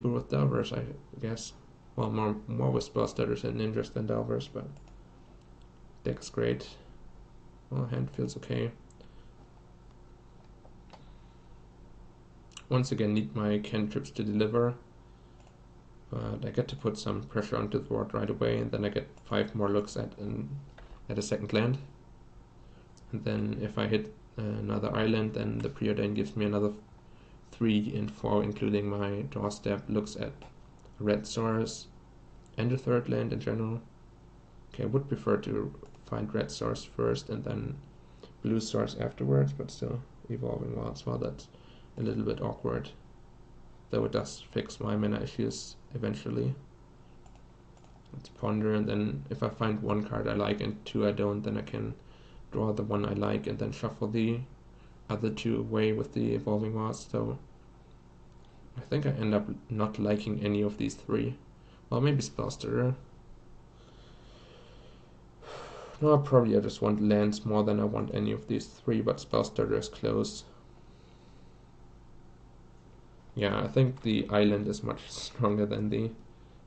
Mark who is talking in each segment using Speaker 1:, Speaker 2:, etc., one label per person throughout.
Speaker 1: cheaper with Delvers, I guess. Well, more with Spell Stutters and Ninjas than Delvers, but deck's great. Well, hand feels okay. Once again, need my cantrips to deliver, but I get to put some pressure onto the board right away, and then I get 5 more looks at a second land. And then if I hit another island, then the Preordain gives me another 3 and 4, including my doorstep, looks at red source and a third land in general. Okay, I would prefer to find red source first and then blue source afterwards, but still, Evolving Wilds, well, that's a little bit awkward, though it does fix my mana issues eventually. Let's ponder, and then if I find 1 card I like and 2 I don't, then I can draw the 1 I like and then shuffle the other 2 away with the Evolving Wilds. So I think I end up not liking any of these 3. Well, maybe Spellstutter. No, probably I just want lands more than I want any of these 3, but Spellstutter is close. Yeah, I think the island is much stronger than the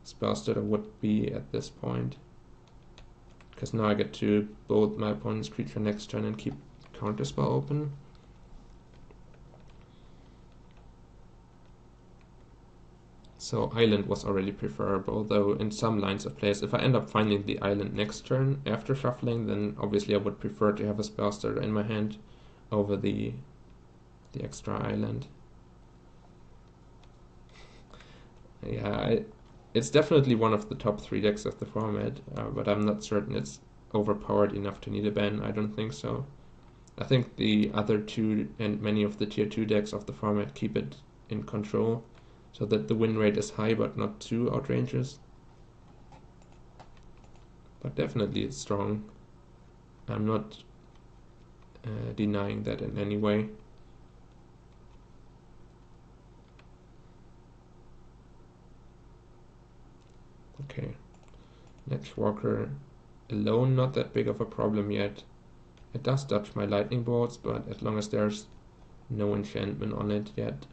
Speaker 1: Spellstutter would be at this point. Because now I get to bolt my opponent's creature next turn and keep Counterspell open. So island was already preferable, though in some lines of plays, if I end up finding the island next turn after shuffling, then obviously I would prefer to have a Spellstutter in my hand over the extra island. Yeah, it's definitely one of the top 3 decks of the format, but I'm not certain it's overpowered enough to need a ban. I don't think so. I think the other 2 and many of the tier 2 decks of the format keep it in control, so that the win rate is high but not too outrageous. But definitely it's strong. I'm not denying that in any way. Okay, Netchwalker alone not that big of a problem yet. It does dodge my lightning bolts, but as long as there's no enchantment on it yet,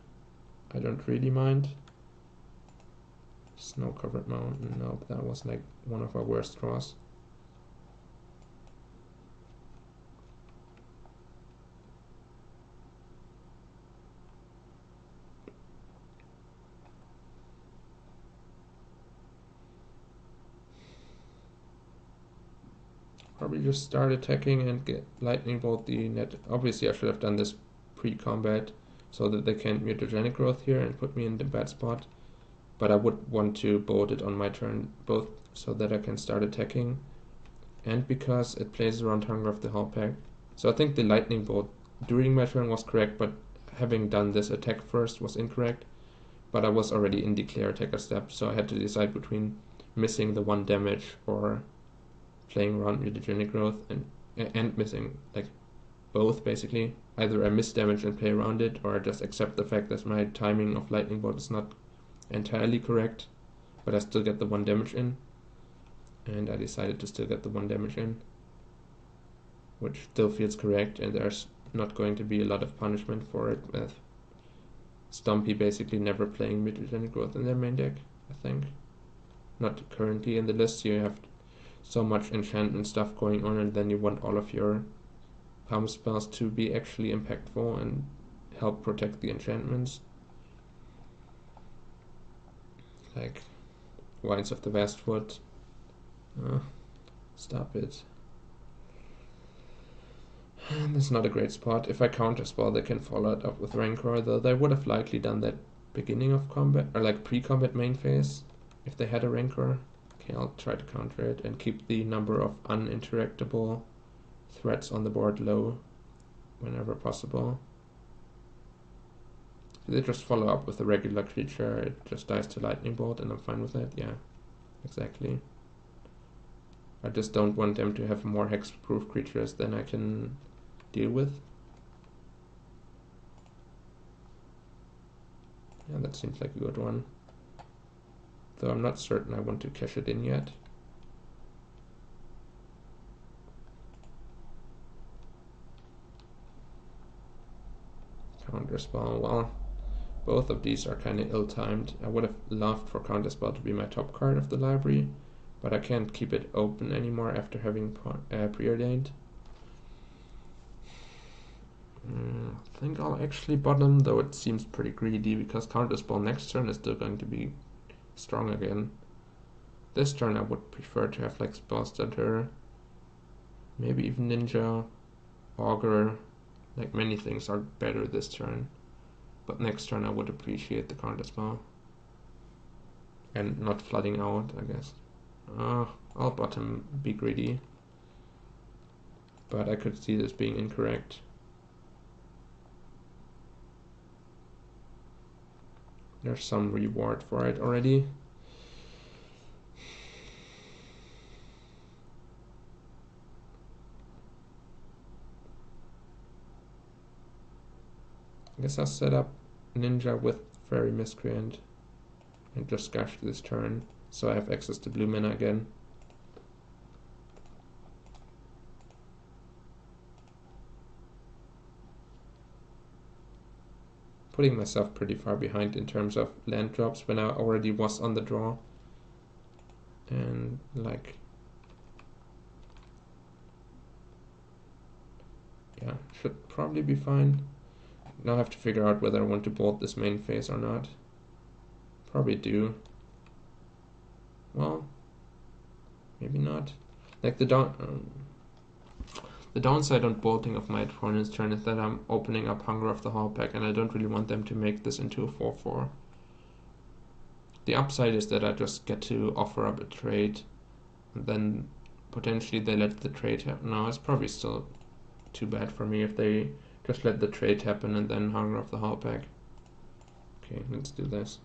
Speaker 1: I don't really mind. Snow-covered mountain, nope, that was like one of our worst draws. Probably just start attacking and get lightning bolt the net. Obviously I should have done this pre-combat so that they can't mutagenic growth here and put me in the bad spot. But I would want to bolt it on my turn, both so that I can start attacking and because it plays around Hunger of the Hull Pack. So I think the lightning bolt during my turn was correct, but having done this attack first was incorrect. But I was already in declare attacker step, so I had to decide between missing the 1 damage or playing around mutagenic growth and missing like both basically. Either I miss damage and play around it, or I just accept the fact that my timing of lightning bolt is not entirely correct, but I still get the 1 damage in. And I decided to still get the 1 damage in, which still feels correct, and there's not going to be a lot of punishment for it, with Stumpy basically never playing mutagenic growth in their main deck, I think. Not currently in the list. You have so much enchantment stuff going on, and then you want all of your palm spells to be actually impactful and help protect the enchantments. Like Wilds of the Westwood. Stop it. And it's not a great spot. If I counterspell, they can follow it up with Rancor, though they would have likely done that beginning of combat, or like pre-combat main phase, if they had a Rancor. Okay, I'll try to counter it and keep the number of uninteractable threats on the board low whenever possible. If they just follow up with a regular creature, it just dies to lightning bolt and I'm fine with that. Yeah, exactly. I just don't want them to have more hex-proof creatures than I can deal with. Yeah, that seems like a good one. Though I'm not certain I want to cash it in yet. Counterspell, well, Both of these are kind of ill-timed. I would have loved for Counterspell to be my top card of the library, but I can't keep it open anymore after having preordained. I think I'll actually bottom, though it seems pretty greedy because Counterspell next turn is still going to be strong again. This turn I would prefer to have like Spell Stutter, maybe even Ninja, Augur, like many things are better this turn. But next turn I would appreciate the Counterspell. And not flooding out, I guess. I'll bottom, be greedy. But I could see this being incorrect. There's some reward for it already. I guess I'll set up Ninja with Fairy Miscreant and just gush this turn, so I have access to blue mana again. Putting myself pretty far behind in terms of land drops when I already was on the draw. And like, yeah, should probably be fine. Now I have to figure out whether I want to bolt this main phase or not. Probably do. Well, maybe not. Like the downside on bolting of my opponent's turn is that I'm opening up Hunger of the Hallpack, and I don't really want them to make this into a 4/4. The upside is that I just get to offer up a trade, and then potentially they let the trade happen. No, it's probably still too bad for me if they just let the trade happen and then Hunger of the Hallpack. Okay, let's do this.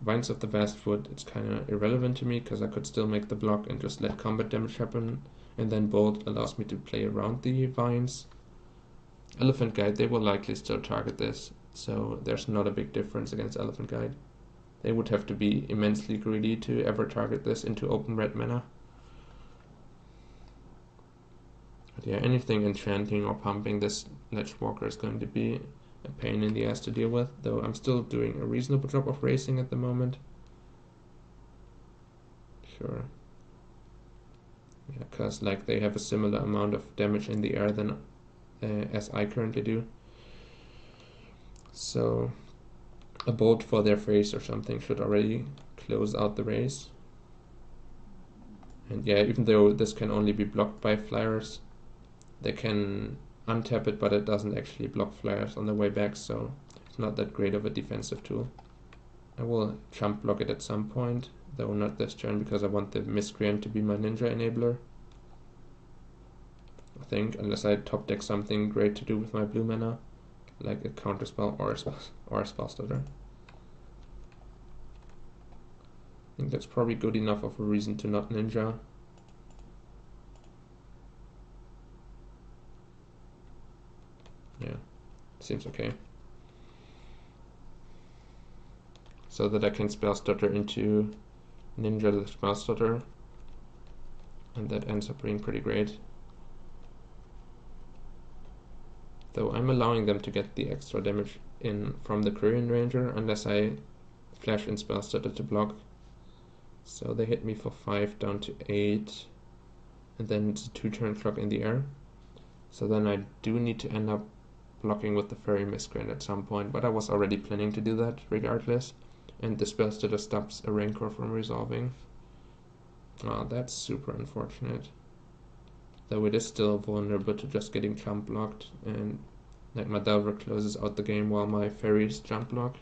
Speaker 1: Vines of the Vastwood, it's kind of irrelevant to me because I could still make the block and just let combat damage happen, and then Bolt allows me to play around the vines. Elephant Guide, they will likely still target this, so there's not a big difference against Elephant Guide. They would have to be immensely greedy to ever target this into open red mana. But yeah, anything enchanting or pumping this Ledgewalker is going to be a pain in the ass to deal with, though I'm still doing a reasonable job of racing at the moment. Sure. Yeah, because like they have a similar amount of damage in the air than as I currently do. So a bolt for their face or something should already close out the race. And yeah, even though this can only be blocked by flyers, they can untap it, but it doesn't actually block flyers on the way back, so it's not that great of a defensive tool. I will jump block it at some point, though not this turn because I want the Miscreant to be my Ninja enabler. I think, unless I top deck something great to do with my blue mana, like a Counterspell or a Spell Stutter. I think that's probably good enough of a reason to not Ninja. Yeah, seems okay. So that I can Spell Stutter into Ninja the Spell Stutter, and that ends up being pretty great. Though I'm allowing them to get the extra damage in from the Korean Ranger unless I flash in Spell Stutter to block. So they hit me for 5 down to 8, and then it's a 2-turn clock in the air. So then I do need to end up blocking with the Fairy Miscreant at some point, but I was already planning to do that regardless, and the Spell Stutter stops a Rancor from resolving. Oh, that's super unfortunate. Though it is still vulnerable to just getting jump blocked, and like my Delver closes out the game while my Fairies jump block.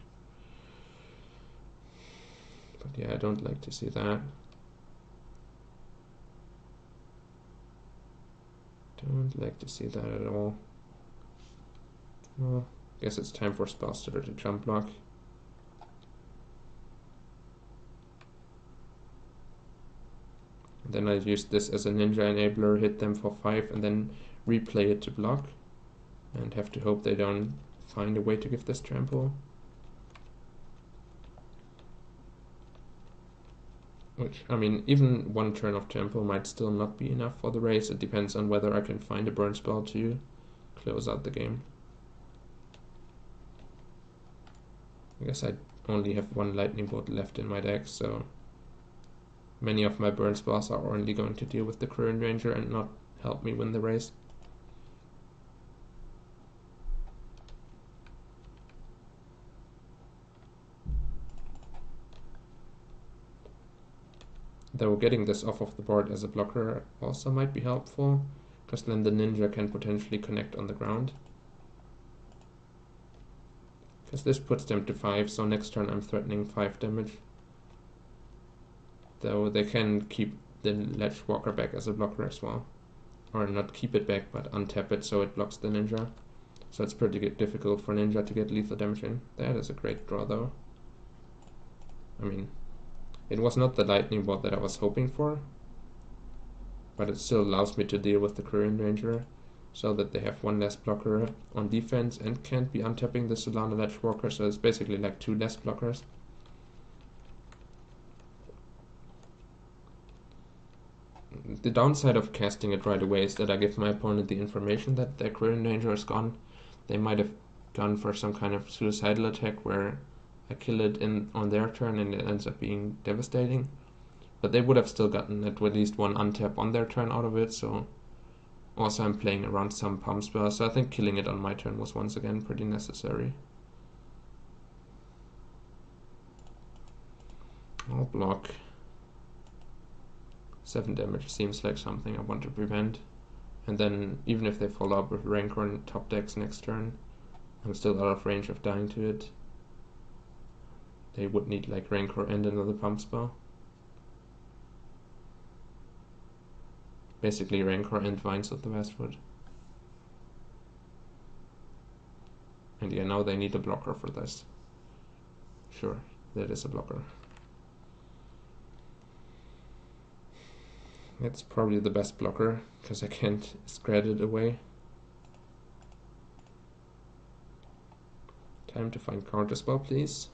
Speaker 1: But yeah, I don't like to see that. Don't like to see that at all. Well, guess it's time for Spell Stutter to jump block. And then I use this as a Ninja enabler, hit them for 5, and then replay it to block. And have to hope they don't find a way to give this trample. Which, I mean, even one turn of trample might still not be enough for the race. It depends on whether I can find a burn spell to close out the game. guess I only have one lightning bolt left in my deck, so many of my burn spells are only going to deal with the current ranger and not help me win the race. Though getting this off of the board as a blocker also might be helpful, because then the ninja can potentially connect on the ground. Because this puts them to 5, so next turn I'm threatening 5 damage. Though they can keep the Ledge Walker back as a blocker as well. Or not keep it back, but untap it so it blocks the ninja. So it's pretty difficult for ninja to get lethal damage in. That is a great draw though. I mean, it was not the lightning bolt that I was hoping for, but it still allows me to deal with the current ranger, so that they have one less blocker on defense and can't be untapping the Solana Ledge Walker, so it's basically like 2 less blockers. The downside of casting it right away is that I give my opponent the information that their current ranger is gone. They might have gone for some kind of suicidal attack where I kill it on their turn and it ends up being devastating. But they would have still gotten at least one untap on their turn out of it, so also I'm playing around some pump spells, so I think killing it on my turn was once again pretty necessary. I'll block. 7 damage seems like something I want to prevent. And then even if they follow up with Rancor and top decks next turn, I'm still out of range of dying to it. They would need like Rancor and another pump spell. Basically Rancor and Vines of the Westwood. And yeah, now they need a blocker for this. Sure, that is a blocker. It's probably the best blocker, because I can't scratch it away. Time to find counterspell, please.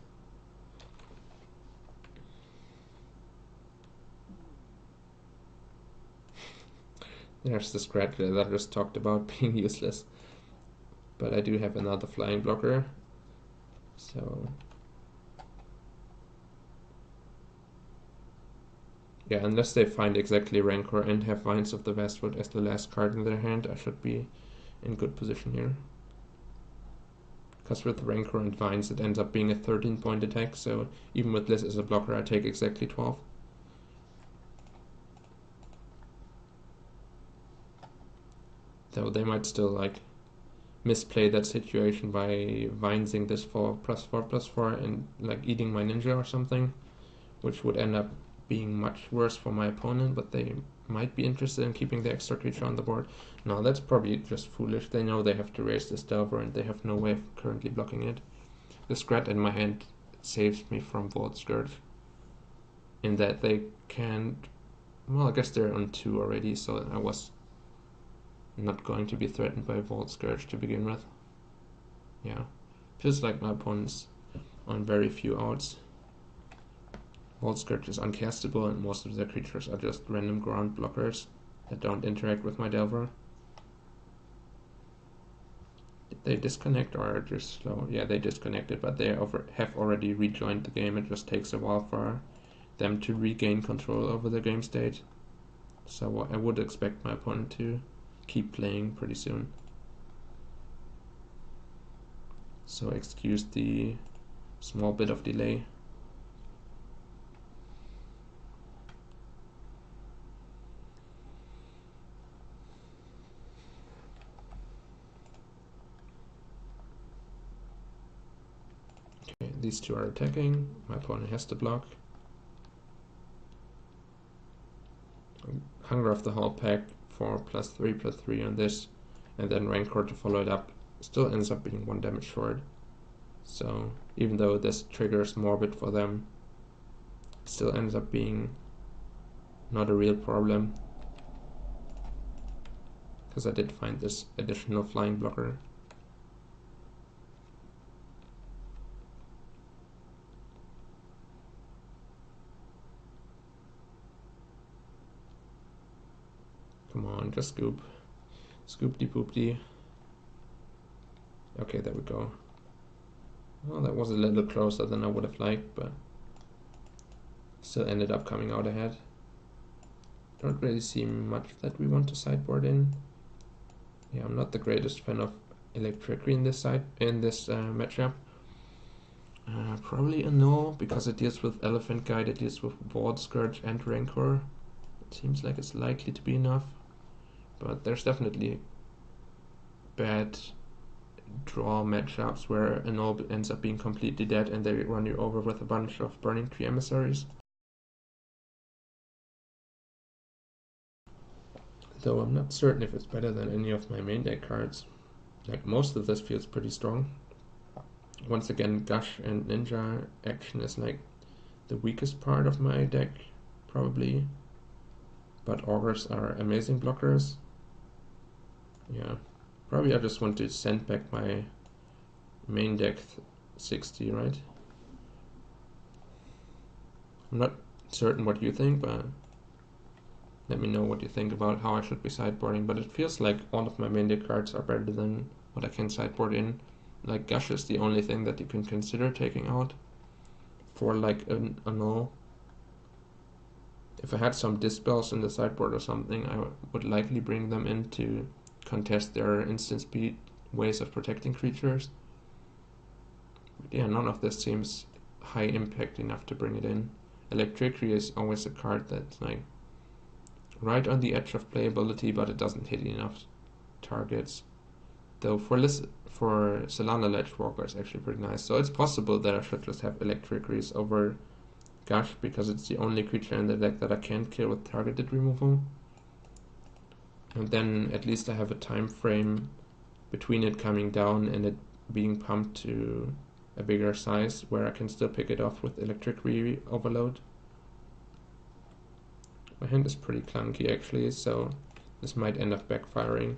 Speaker 1: There's the scratch that I just talked about being useless. But I do have another flying blocker. So yeah, unless they find exactly Rancor and have Vines of the Westwood as the last card in their hand, I should be in good position here. Because with Rancor and Vines it ends up being a 13-point attack, so even with this as a blocker I take exactly 12. Though they might still like misplay that situation by Vinesing this for +4/+4 and like eating my ninja or something, which would end up being much worse for my opponent, but they might be interested in keeping the extra creature on the board. No, that's probably just foolish. They know they have to raise this Delver and they have no way of currently blocking it. The Scrat in my hand saves me from Vault Scourge, in that they can't... Well, I guess they're on 2 already, so I was not going to be threatened by Vault Scourge to begin with. Yeah, feels like my opponent's on very few outs. Vault Scourge is uncastable and most of their creatures are just random ground blockers that don't interact with my Delver. Did they disconnect or are just slow? Yeah, they disconnected, but they have already rejoined the game. It just takes a while for them to regain control over the game state. So I would expect my opponent to keep playing pretty soon. So excuse the small bit of delay. Okay, these two are attacking. My opponent has to block. Hunger of the Hall Pack for +3/+3 on this, and then Rancor to follow it up. Still ends up being 1 damage short. So even though this triggers Morbid for them, it still ends up being not a real problem, because I did find this additional flying blocker. Come on, just scoop. Scoop-de-poop-de. Okay, there we go. Well, that was a little closer than I would have liked, but still ended up coming out ahead. Don't really see much that we want to sideboard in. Yeah, I'm not the greatest fan of electric green this matchup. Probably a no, because it deals with Elephant Guide, it deals with Ward Scourge and Rancor. It seems like it's likely to be enough, but there's definitely bad draw matchups where a no ends up being completely dead and they run you over with a bunch of Burning Tree emissaries. Though I'm not certain if it's better than any of my main deck cards. Like, most of this feels pretty strong. Once again, Gush and Ninja action is like the weakest part of my deck, probably. But Augurs are amazing blockers. Yeah, probably I just want to send back my main deck 60, right? I'm not certain what you think, but let me know what you think about how I should be sideboarding. But it feels like all of my main deck cards are better than what I can sideboard in. Like, Gush is the only thing that you can consider taking out for like a null. If I had some dispels in the sideboard or something, I would likely bring them in to contest their instant speed ways of protecting creatures. But yeah, none of this seems high impact enough to bring it in. Electricity is always a card that's like right on the edge of playability, but it doesn't hit enough targets. Though for Solana Ledgewalker it's actually pretty nice. So it's possible that I should just have Electricity over Gush, because it's the only creature in the deck that I can't kill with targeted removal. And then at least I have a time frame between it coming down and it being pumped to a bigger size where I can still pick it off with Electric Overload. My hand is pretty clunky actually, so this might end up backfiring.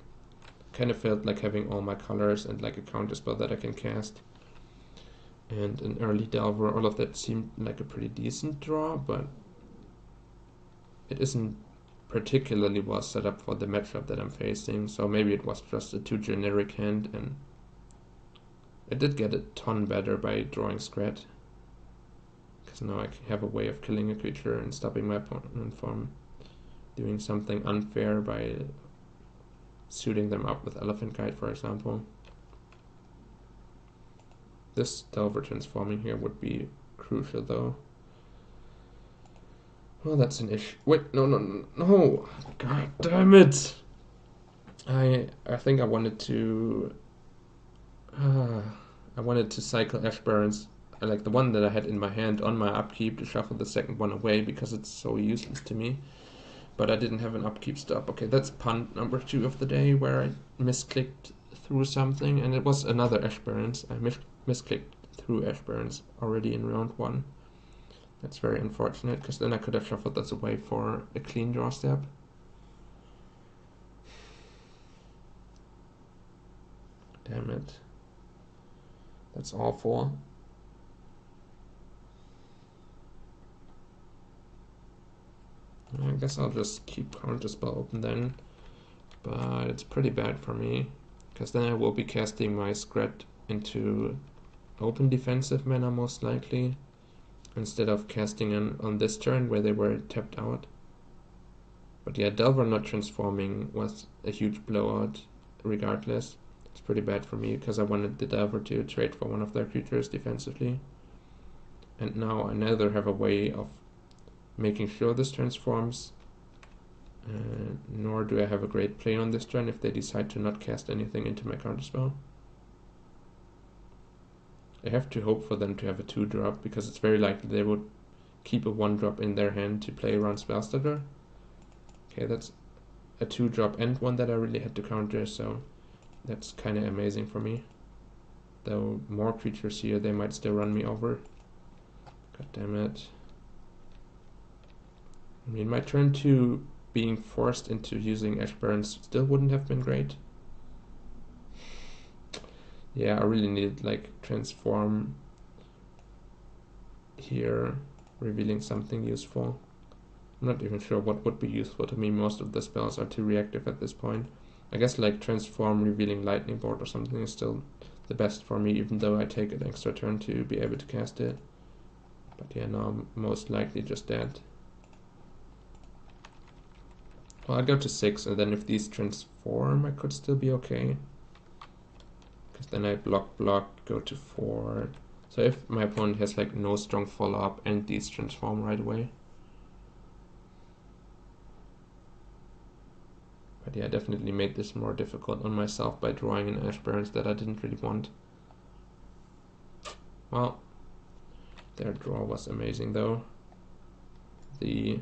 Speaker 1: Kind of felt like having all my colors and like a counterspell that I can cast and an early Delver, all of that seemed like a pretty decent draw, but it isn't particularly well set up for the matchup that I'm facing, so maybe it was just a too generic hand, and it did get a ton better by drawing Scrat, because now I have a way of killing a creature and stopping my opponent from doing something unfair by suiting them up with Elephant Guide, for example. This Delver transforming here would be crucial though. Well, that's an issue. Wait, no. God damn it. I think I wanted to cycle Ash Barrens, like the one that I had in my hand on my upkeep, to shuffle the second one away because it's so useless to me. But I didn't have an upkeep stop. Okay, that's punt number 2 of the day where I misclicked through something, and it was another Ash Barrens. I misclicked through Ash Barrens already in round 1. That's very unfortunate, because then I could have shuffled this away for a clean draw step. Damn it. That's awful. I guess I'll just keep Counterspell open then, but it's pretty bad for me, because then I will be casting my Scrat into open defensive mana most likely, instead of casting on this turn where they were tapped out. But yeah, Delver not transforming was a huge blowout regardless. It's pretty bad for me because I wanted the Delver to trade for one of their creatures defensively. And now I neither have a way of making sure this transforms, nor do I have a great play on this turn if they decide to not cast anything into my counterspell. I have to hope for them to have a 2-drop, because it's very likely they would keep a 1-drop in their hand to play around Spellstutter. Okay, that's a 2-drop and one that I really had to counter, so that's kind of amazing for me. Though more creatures here, they might still run me over. God damn it. I mean, my turn 2 being forced into using Ash Barrens still wouldn't have been great. Yeah, I really needed like transform here, revealing something useful. I'm not even sure what would be useful to me. Most of the spells are too reactive at this point. I guess like transform, revealing lightning bolt or something is still the best for me, even though I take an extra turn to be able to cast it. But yeah, now I'm most likely just dead. Well, I'll go to 6, and then if these transform, I could still be okay. Because then I block, go to 4. So if my opponent has like no strong follow-up and these transform right away. But yeah, I definitely made this more difficult on myself by drawing an Ash Barrens that I didn't really want. Well, their draw was amazing though. The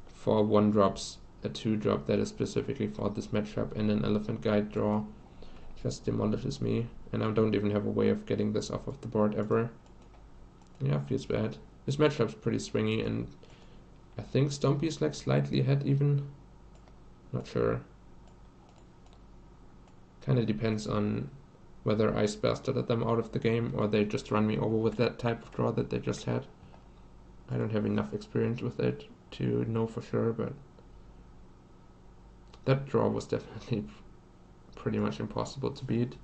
Speaker 1: 4 1-drops, a 2-drop that is specifically for this matchup, and an Elephant Guide draw just demolishes me, and I don't even have a way of getting this off of the board ever. Yeah, feels bad. This matchup's pretty swingy, and I think Stompy's like slightly ahead even. Not sure. Kind of depends on whether I spell started them out of the game or they just run me over with that type of draw that they just had. I don't have enough experience with it to know for sure, but that draw was definitely pretty much impossible to beat,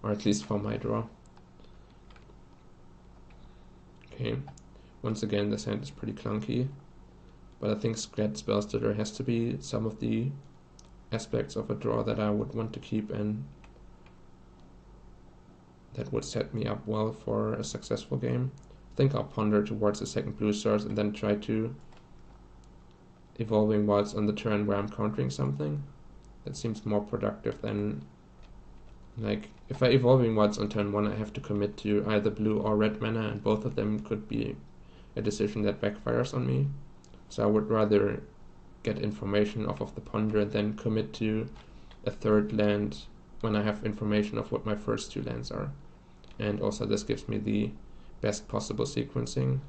Speaker 1: or at least for my draw. Okay, once again this hand is pretty clunky, but I think Scrat Spellstutter has to be some of the aspects of a draw that I would want to keep, and that would set me up well for a successful game. I think I'll ponder towards the second blue stars and then try to Evolving Wilds on the turn where I'm countering something. That seems more productive than, like, if I Evolving Wilds on turn 1, I have to commit to either blue or red mana, and both of them could be a decision that backfires on me. So I would rather get information off of the ponder and then commit to a third land when I have information of what my first 2 lands are. And also this gives me the best possible sequencing.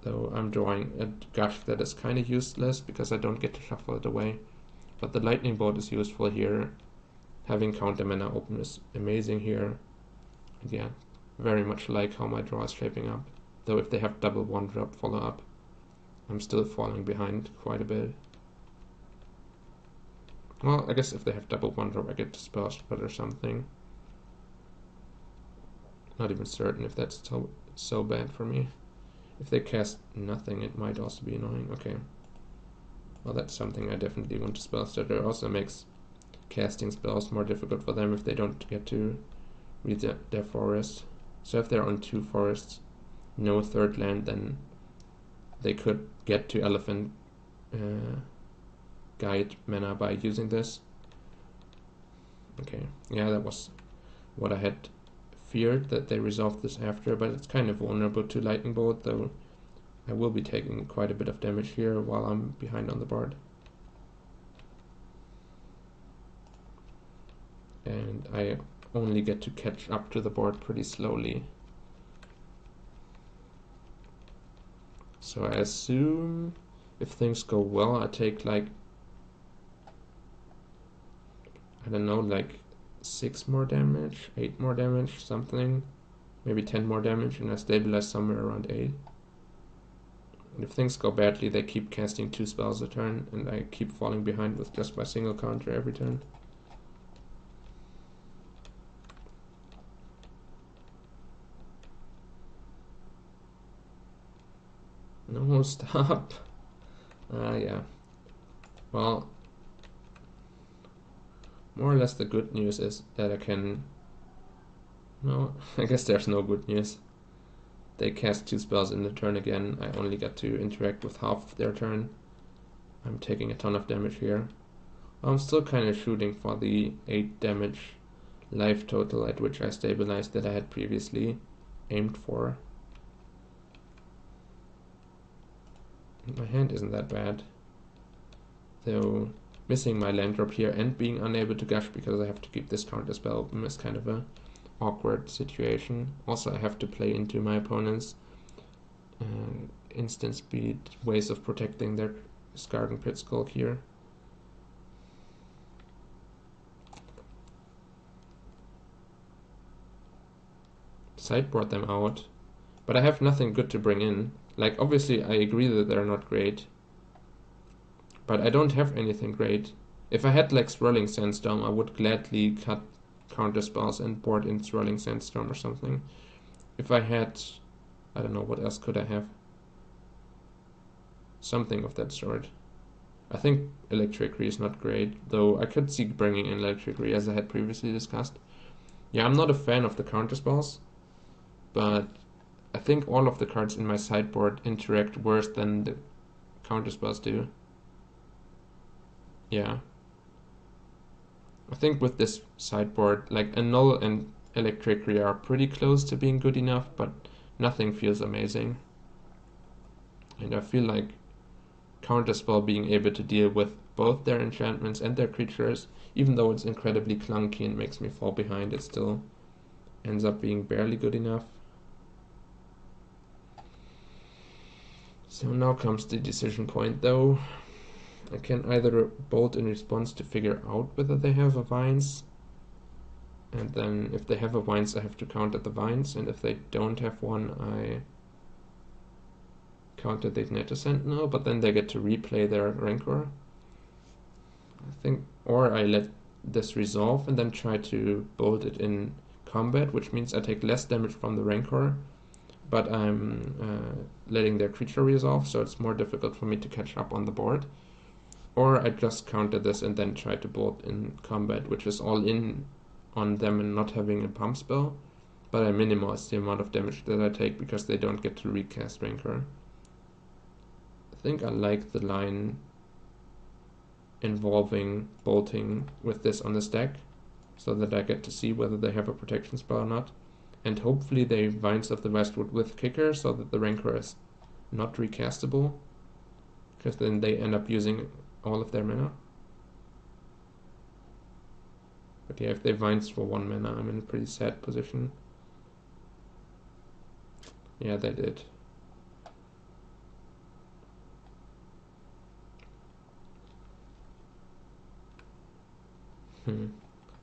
Speaker 1: Though I'm drawing a gush that is kind of useless because I don't get to shuffle it away. But the lightning bolt is useful here. Having counter mana open is amazing here. And yeah, very much like how my draw is shaping up. Though if they have double 1-drop follow up, I'm still falling behind quite a bit. Well, I guess if they have double 1-drop, I get to spell spot or something. Not even certain if that's so bad for me. If they cast nothing, it might also be annoying. Okay. Well, that's something I definitely want to spell stutter. It also makes casting spells more difficult for them if they don't get to read their forest. So if they're on 2 forests, no third land, then they could get to Elephant Guide mana by using this. Okay, yeah, that was what I had feared, that they resolved this after, but it's kind of vulnerable to Lightning Bolt, though I will be taking quite a bit of damage here while I'm behind on the board. And I only get to catch up to the board pretty slowly. So I assume if things go well, I take like, I don't know, like 6 more damage, 8 more damage, something. Maybe 10 more damage, and I stabilize somewhere around 8. And if things go badly, they keep casting 2 spells a turn, and I keep falling behind with just my single counter every turn. No, stop. Yeah. Well, more or less the good news is that I can... No, I guess there's no good news. They cast 2 spells in the turn again. I only get to interact with half of their turn. I'm taking a ton of damage here. I'm still kind of shooting for the 8 damage life total at which I stabilized that I had previously aimed for. My hand isn't that bad, though missing my land drop here and being unable to gush because I have to keep this counter spell open is kind of a awkward situation. Also, I have to play into my opponent's instant speed ways of protecting their Skargan Pit Skulk here. Sideboard them out, but I have nothing good to bring in. Like, obviously I agree that they're not great, but I don't have anything great. If I had like Swirling Sandstorm, I would gladly cut counter spells and board in Swirling Sandstorm or something. If I had, I don't know, what else could I have? Something of that sort. I think Electricity is not great, though I could see bringing in Electricity as I had previously discussed. Yeah, I'm not a fan of the counter spells, but I think all of the cards in my sideboard interact worse than the counter spells do. Yeah. I think with this sideboard, like Annul and Electricity are pretty close to being good enough, but nothing feels amazing. And I feel like Counterspell being able to deal with both their enchantments and their creatures, even though it's incredibly clunky and makes me fall behind, it still ends up being barely good enough. So now comes the decision point, though. I can either bolt in response to figure out whether they have a Vines, and then if they have a Vines I have to counter the Vines, and if they don't have one I counter the Igniter Sentinel, but then they get to replay their Rancor. I think, or I let this resolve and then try to bolt it in combat, which means I take less damage from the Rancor, but I'm letting their creature resolve, so it's more difficult for me to catch up on the board. Or I just counter this and then try to bolt in combat, which is all in on them and not having a pump spell, but I minimize the amount of damage that I take because they don't get to recast Rancor. I think I like the line involving bolting with this on the stack, so that I get to see whether they have a protection spell or not. And hopefully they Vines of the Westwood with Kicker, so that the Rancor is not recastable, because then they end up using all of their mana. But yeah, if they Vines for 1 mana, I'm in a pretty sad position. Yeah, they did.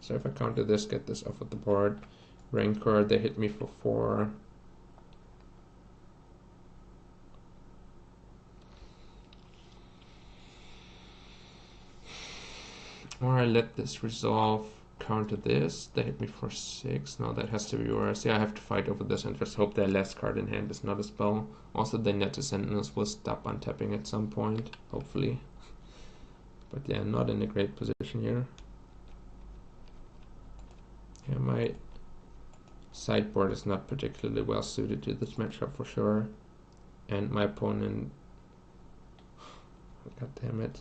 Speaker 1: So if I counter this, get this off of the board, Rancor, they hit me for 4. Or I let this resolve, counter this, they hit me for 6. No, that has to be worse. Yeah, I have to fight over this and just hope their last card in hand is not a spell. Also, the Igniter Sentinels will stop untapping at some point, hopefully. But yeah, not in a great position here. Yeah, my sideboard is not particularly well suited to this matchup for sure. And my opponent, god damn it.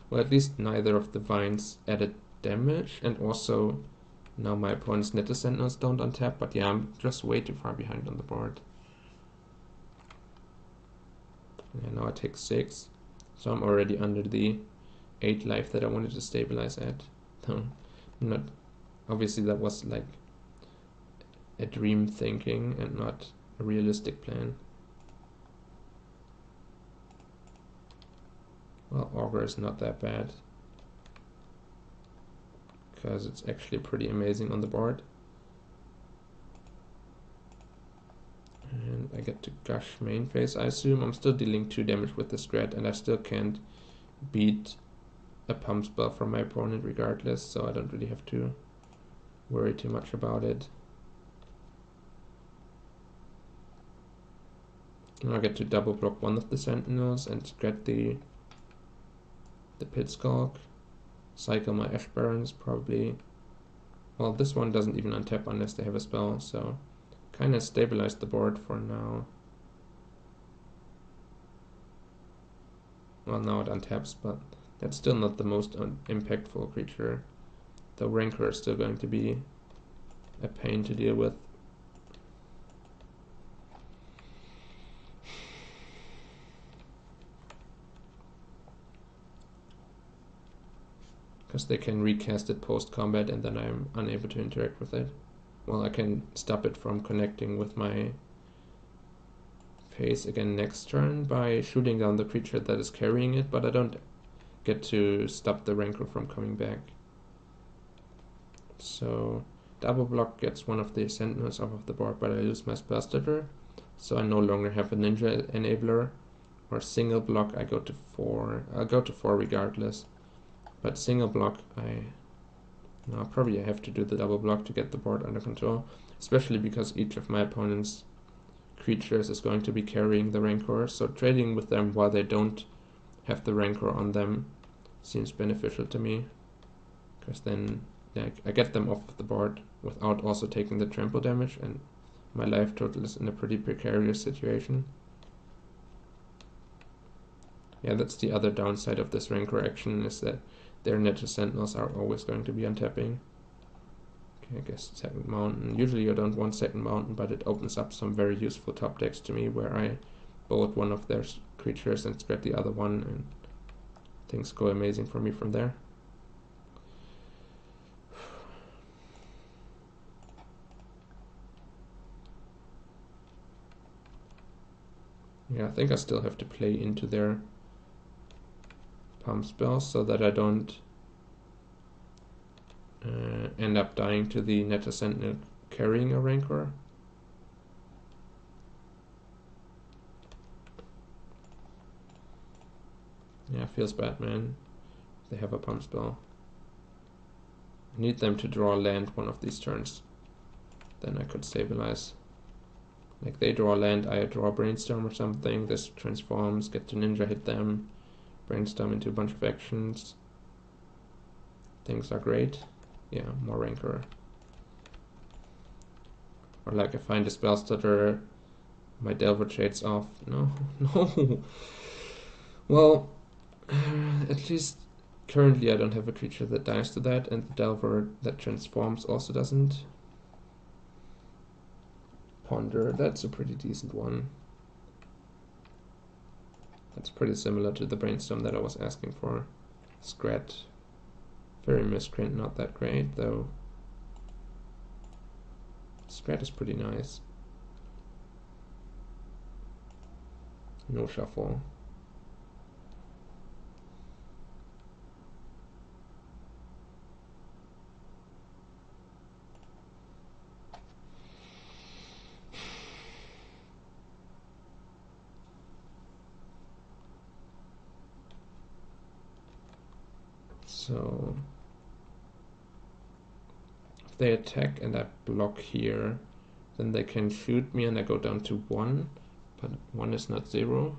Speaker 1: Well, at least neither of the Vines added damage, and also now my opponent's Igniter Sentinels don't untap, but yeah, I'm just way too far behind on the board. Yeah, now I take 6, so I'm already under the 8 life that I wanted to stabilize at. No, not obviously that was like a dream thinking and not a realistic plan. Well, Augur is not that bad, because it's actually pretty amazing on the board. And I get to Gush main phase, I assume. I'm still dealing 2 damage with the Strat, and I still can't beat a pump spell from my opponent regardless, so I don't really have to worry too much about it. And I get to double block one of the Sentinels and get the Pit Skulk. Cycle my Ash Barons probably. Well, this one doesn't even untap unless they have a spell, so kind of stabilized the board for now. Well, now it untaps, but that's still not the most impactful creature. The Rancor is still going to be a pain to deal with. Because they can recast it post-combat and then I'm unable to interact with it. Well, I can stop it from connecting with my phase again next turn by shooting down the creature that is carrying it, but I don't get to stop the Rancor from coming back. So double block gets one of the Sentinels off of the board, but I lose my Spell Stutter, so I no longer have a Ninja Enabler. Or single block, I go to 4. I'll go to 4 regardless. But single block, I Now probably I have to do the double block to get the board under control, especially because each of my opponent's creatures is going to be carrying the Rancor, so trading with them while they don't have the Rancor on them seems beneficial to me, because then I get them off the board without also taking the trample damage, and my life total is in a pretty precarious situation. Yeah, that's the other downside of this Rancor action, is that their Ninja Sentinels are always going to be untapping. Okay, I guess second mountain. Usually I don't want second mountain, but it opens up some very useful top decks to me, where I bolt one of their creatures and spread the other one, and things go amazing for me from there. Yeah, I think I still have to play into their pump spells so that I don't end up dying to the Netta Sentinel carrying a Rancor. Yeah, feels bad, man. They have a pump spell. I need them to draw land one of these turns. Then I could stabilize. Like, they draw land, I draw Brainstorm or something, this transforms, get to Ninja hit them, Brainstorm into a bunch of actions. Things are great. Yeah, more Rancor. Or like I find a spell stutter, my Delver shades off. No, no. Well, at least currently I don't have a creature that dies to that, and the Delver that transforms also doesn't. Ponder, that's a pretty decent one. That's pretty similar to the Brainstorm that I was asking for. Scrat, very miscreant, not that great though. Scrat is pretty nice. No shuffle. So if they attack and I block here, then they can shoot me and I go down to 1, but 1 is not 0.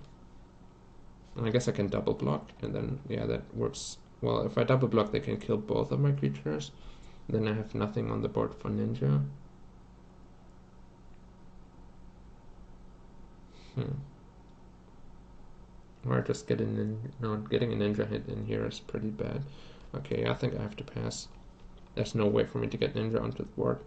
Speaker 1: And I guess I can double block, and then, yeah, that works. Well, if I double block, they can kill both of my creatures. Then I have nothing on the board for Ninja. Or just getting a Ninja hit in here is pretty bad. Okay, I think I have to pass. There's no way for me to get Ninja onto the board.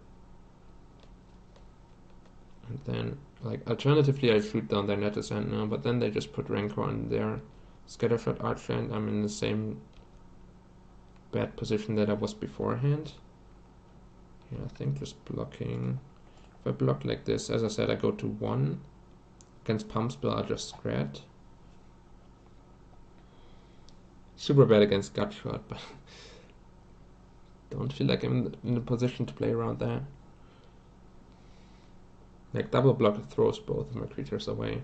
Speaker 1: And then, like, alternatively I shoot down their Netta Sentinel, but then they just put Rancor on their Scattershot Archer, and I'm in the same bad position that I was beforehand. Yeah, I think just blocking. If I block like this, as I said, I go to 1. Against Pump Spell, I just Scrat. Super bad against Gutshot, but don't feel like I'm in a position to play around that. Like, double block throws both of my creatures away.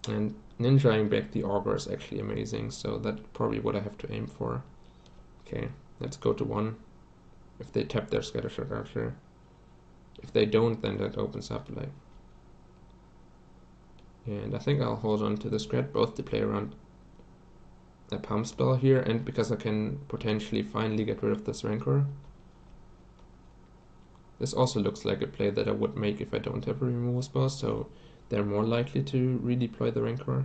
Speaker 1: And ninjaing back the Augur is actually amazing, so that's probably what I have to aim for. Okay, let's go to 1. If they tap their Scattershot Archer. If they don't, then that opens up, like... And I think I'll hold on to the Scrat, both to play around a Pump Spell here, and because I can potentially finally get rid of this Rancor. This also looks like a play that I would make if I don't have a removal spell, so they're more likely to redeploy the Rancor.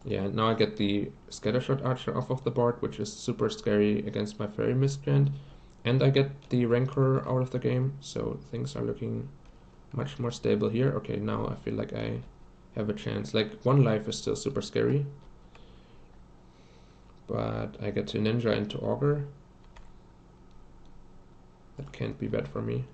Speaker 1: Yeah, now I get the Scattershot Archer off of the board, which is super scary against my Fairy Miscreant, and I get the Rancor out of the game, so things are looking much more stable here. Okay, now I feel like I have a chance. Like, 1 life is still super scary, but I get to Ninja into Augur. That can't be bad for me.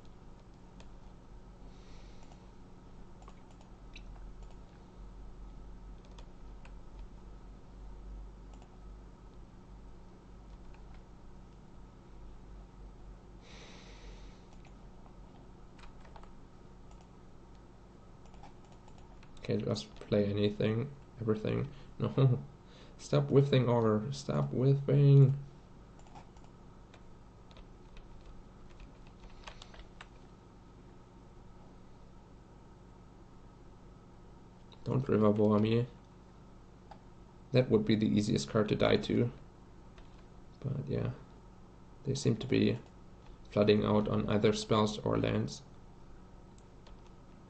Speaker 1: Can't just play anything. everything. No, stop whiffing, Augur. Stop whiffing. Don't river boa me. That would be the easiest card to die to. But yeah, they seem to be flooding out on either spells or lands.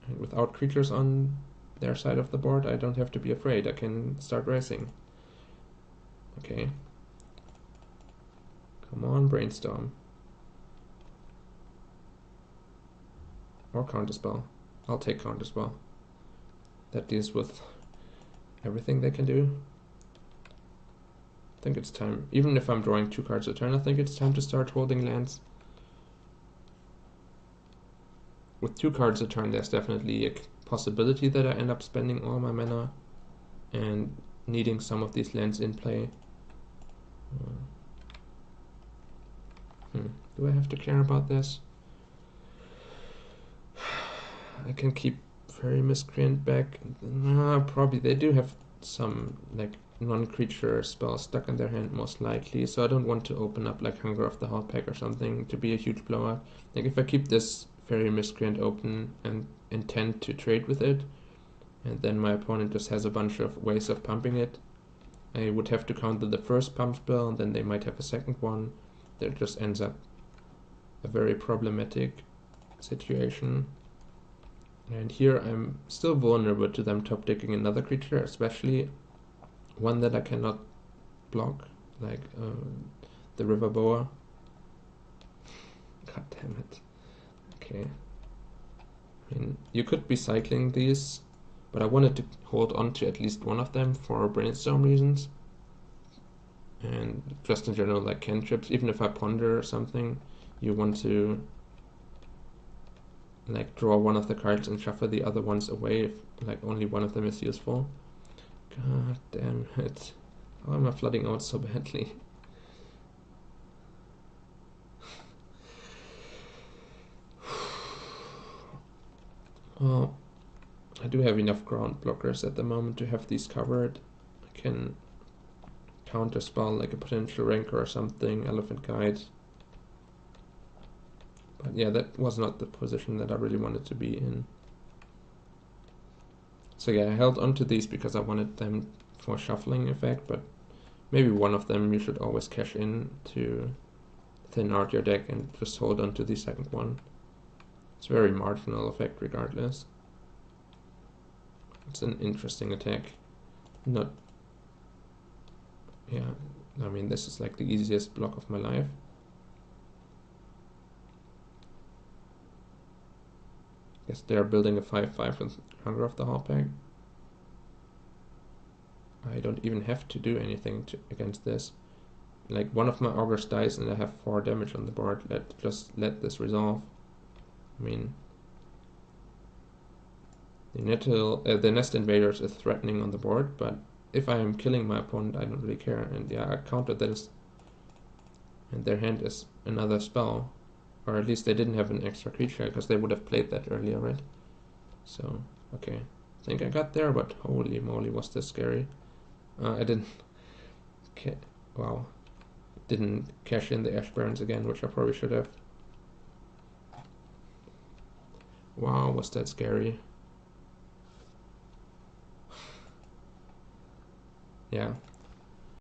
Speaker 1: And without creatures on their side of the board, I don't have to be afraid. I can start racing. Okay. Come on, brainstorm. Or counterspell. I'll take counterspell. That deals with everything they can do. I think it's time. Even if I'm drawing 2 cards a turn, I think it's time to start holding lands. With 2 cards a turn, there's definitely a possibility that I end up spending all my mana and needing some of these lands in play. Do I have to care about this? I can keep Fairy Miscreant back. Probably they do have some like non-creature spells stuck in their hand most likely, so I don't want to open up like Hunger of the Hallpack or something to be a huge blowout. Like if I keep this Fairy Miscreant open and intend to trade with it, and then my opponent just has a bunch of ways of pumping it, I would have to counter the first pump spell, and then they might have a second one. That just ends up a very problematic situation. And here I'm still vulnerable to them top decking another creature, especially one that I cannot block, like the River Boa. God damn it. Okay. I mean, you could be cycling these, but I wanted to hold on to at least one of them for brainstorm reasons. And just in general, like cantrips, even if I ponder something, you want to like draw one of the cards and shuffle the other ones away if like only one of them is useful. God damn it. How am I flooding out so badly? Well, I do have enough ground blockers at the moment to have these covered. I can counter spell like a potential Rancor or something, Elephant Guide. But yeah, that was not the position that I really wanted to be in. So yeah, I held on to these because I wanted them for shuffling effect, but maybe one of them you should always cash in to thin out your deck and just hold on to the second one. It's very marginal effect regardless. It's an interesting attack. Not... yeah, I mean this is like the easiest block of my life. Guess they're building a 5/5 with Hunger of the Hallpack. I don't even have to do anything against this. Like one of my augurs dies and I have 4 damage on the board. Just let this resolve. I mean, the Nest Invaders is threatening on the board, but if I am killing my opponent, I don't really care. And yeah, I countered this, and their hand is another spell, or at least they didn't have an extra creature because they would have played that earlier, right? So okay, I think I got there, but holy moly, was this scary! I didn't. Wow, didn't cash in the Ash Barrens again, which I probably should have. Wow, was that scary! Yeah,